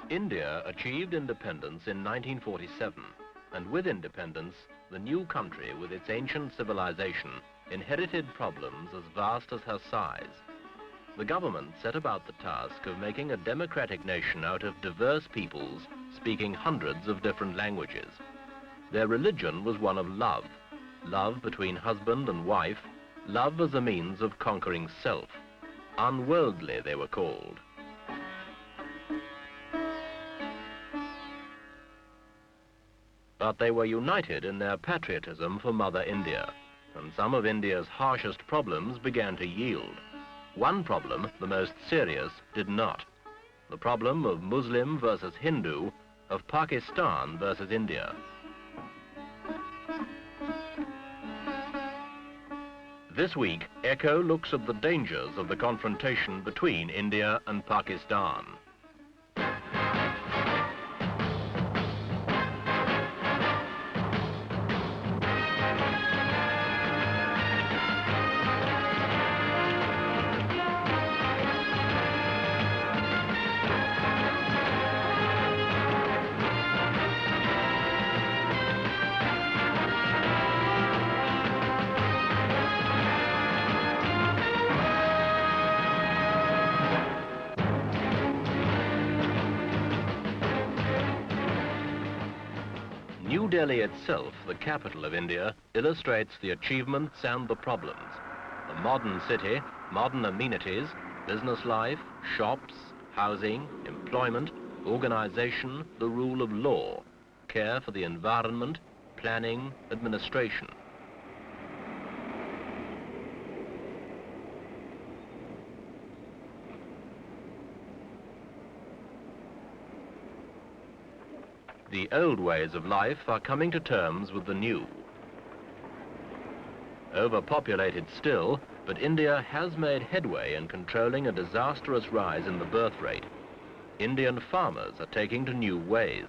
India achieved independence in 1947, and with independence, the new country with its ancient civilization inherited problems as vast as her size. The government set about the task of making a democratic nation out of diverse peoples speaking hundreds of different languages. Their religion was one of love, love between husband and wife, love as a means of conquering self. Unworldly, they were called. But they were united in their patriotism for Mother India, and some of India's harshest problems began to yield. One problem, the most serious, did not. The problem of Muslim versus Hindu, of Pakistan versus India. This week, Echo looks at the dangers of the confrontation between India and Pakistan. New Delhi itself, the capital of India, illustrates the achievements and the problems. A modern city, modern amenities, business life, shops, housing, employment, organization, the rule of law, care for the environment, planning, administration. The old ways of life are coming to terms with the new. Overpopulated still, but India has made headway in controlling a disastrous rise in the birth rate. Indian farmers are taking to new ways.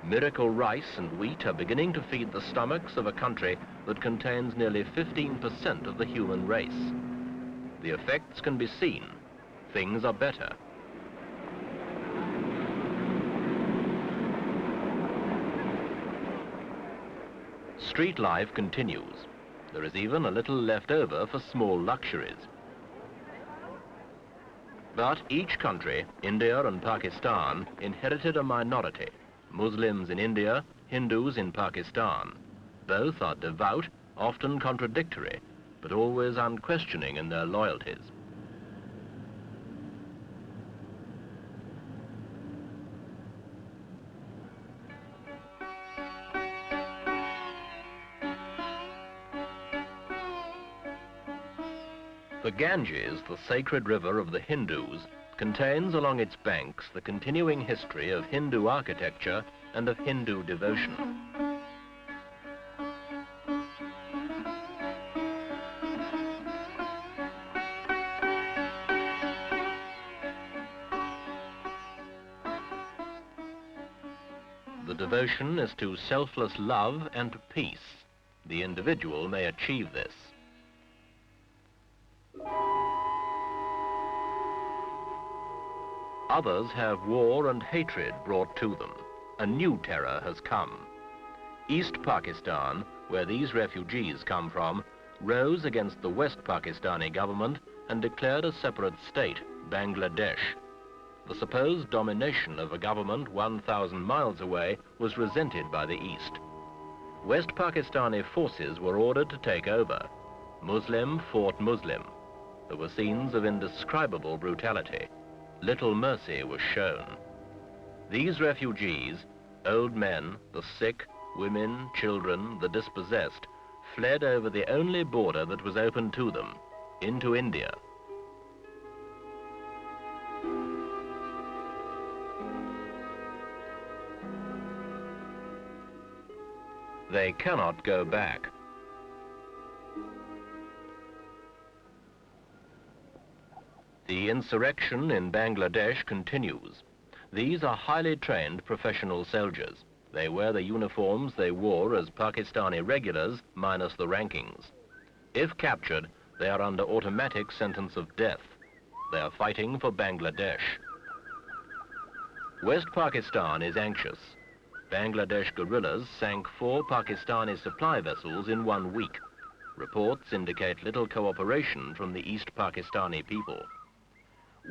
Miracle rice and wheat are beginning to feed the stomachs of a country that contains nearly 15% of the human race. The effects can be seen. Things are better. Street life continues. There is even a little left over for small luxuries. But each country, India and Pakistan, inherited a minority. Muslims in India, Hindus in Pakistan. Both are devout, often contradictory, but always unquestioning in their loyalties. The Ganges, the sacred river of the Hindus, contains along its banks the continuing history of Hindu architecture and of Hindu devotion. The devotion is to selfless love and to peace. The individual may achieve this. Others have war and hatred brought to them. A new terror has come. East Pakistan, where these refugees come from, rose against the West Pakistani government and declared a separate state, Bangladesh. The supposed domination of a government 1,000 miles away was resented by the East. West Pakistani forces were ordered to take over. Muslim fought Muslim. There were scenes of indescribable brutality. Little mercy was shown. These refugees, old men, the sick, women, children, the dispossessed, fled over the only border that was open to them, into India. They cannot go back. The insurrection in Bangladesh continues. These are highly trained professional soldiers. They wear the uniforms they wore as Pakistani regulars, minus the rankings. If captured, They are under automatic sentence of death. They are fighting for Bangladesh. West Pakistan is anxious. Bangladesh guerrillas sank 4 Pakistani supply vessels in 1 week. Reports indicate little cooperation from the East Pakistani people.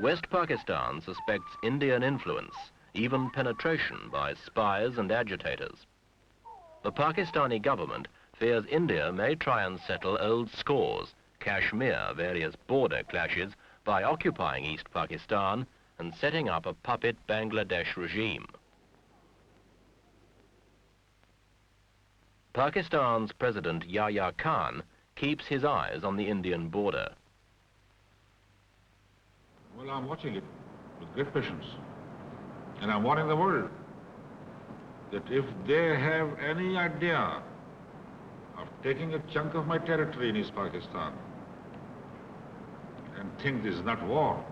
West Pakistan suspects Indian influence, even penetration by spies and agitators. The Pakistani government fears India may try and settle old scores, Kashmir, various border clashes, by occupying East Pakistan and setting up a puppet Bangladesh regime. Pakistan's President Yahya Khan keeps his eyes on the Indian border. Well, I'm watching it with great patience. And I'm warning the world that if they have any idea of taking a chunk of my territory in East Pakistan and think this is not war,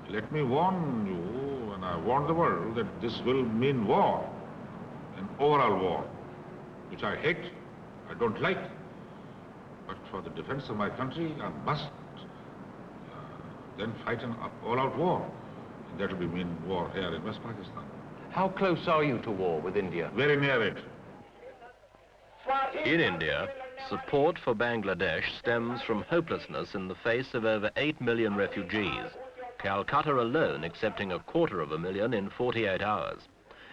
let me warn you, and I warn the world, that this will mean war, an overall war, which I hate, I don't like. But for the defense of my country, I must then fight an all-out war. And that will mean war here in West Pakistan. How close are you to war with India? Very near it. In India, support for Bangladesh stems from hopelessness in the face of over 8 million refugees, Calcutta alone accepting 250,000 in 48 hours,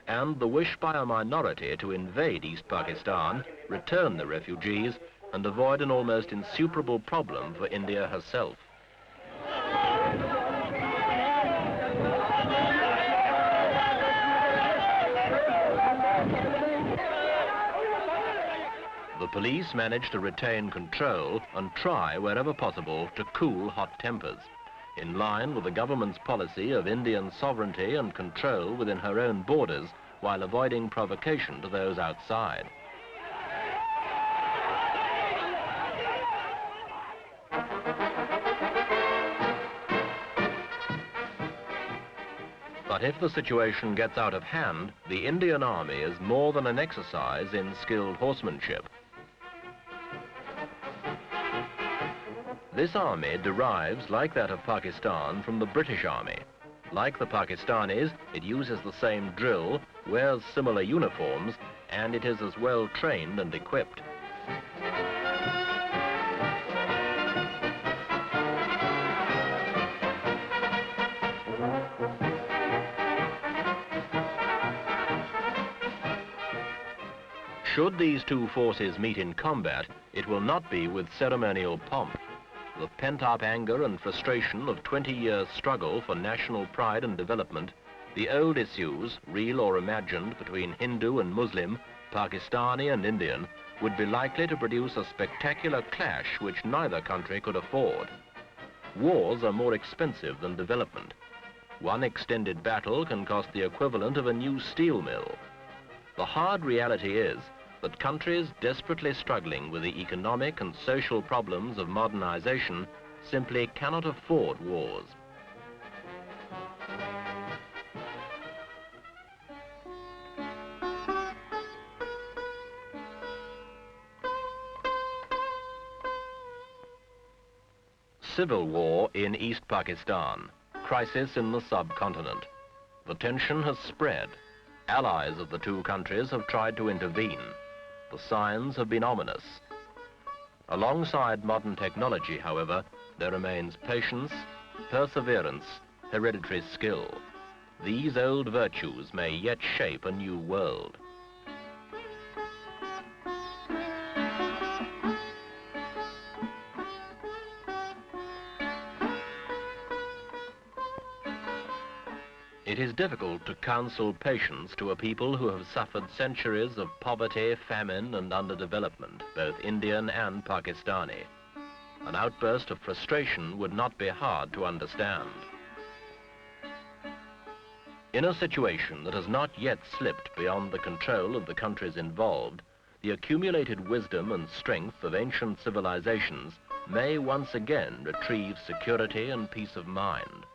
and the wish by a minority to invade East Pakistan, return the refugees, and avoid an almost insuperable problem for India herself. The police managed to retain control and try, wherever possible, to cool hot tempers, in line with the government's policy of Indian sovereignty and control within her own borders, while avoiding provocation to those outside. But if the situation gets out of hand, the Indian army is more than an exercise in skilled horsemanship. This army derives, like that of Pakistan, from the British Army. Like the Pakistanis, it uses the same drill, wears similar uniforms, and it is as well trained and equipped. Should these two forces meet in combat, it will not be with ceremonial pomp. The pent-up anger and frustration of 20 years' struggle for national pride and development, the old issues, real or imagined, between Hindu and Muslim, Pakistani and Indian, would be likely to produce a spectacular clash which neither country could afford. Wars are more expensive than development. One extended battle can cost the equivalent of a new steel mill. The hard reality is that countries desperately struggling with the economic and social problems of modernization simply cannot afford wars. Civil war in East Pakistan, crisis in the subcontinent. The tension has spread. Allies of the two countries have tried to intervene. The signs have been ominous. Alongside modern technology, however, there remains patience, perseverance, hereditary skill. These old virtues may yet shape a new world. It is difficult to counsel patience to a people who have suffered centuries of poverty, famine, and underdevelopment, both Indian and Pakistani. An outburst of frustration would not be hard to understand. In a situation that has not yet slipped beyond the control of the countries involved, the accumulated wisdom and strength of ancient civilizations may once again retrieve security and peace of mind.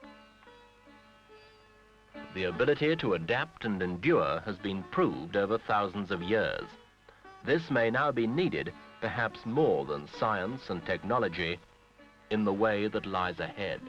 The ability to adapt and endure has been proved over thousands of years. This may now be needed perhaps more than science and technology, in the way that lies ahead.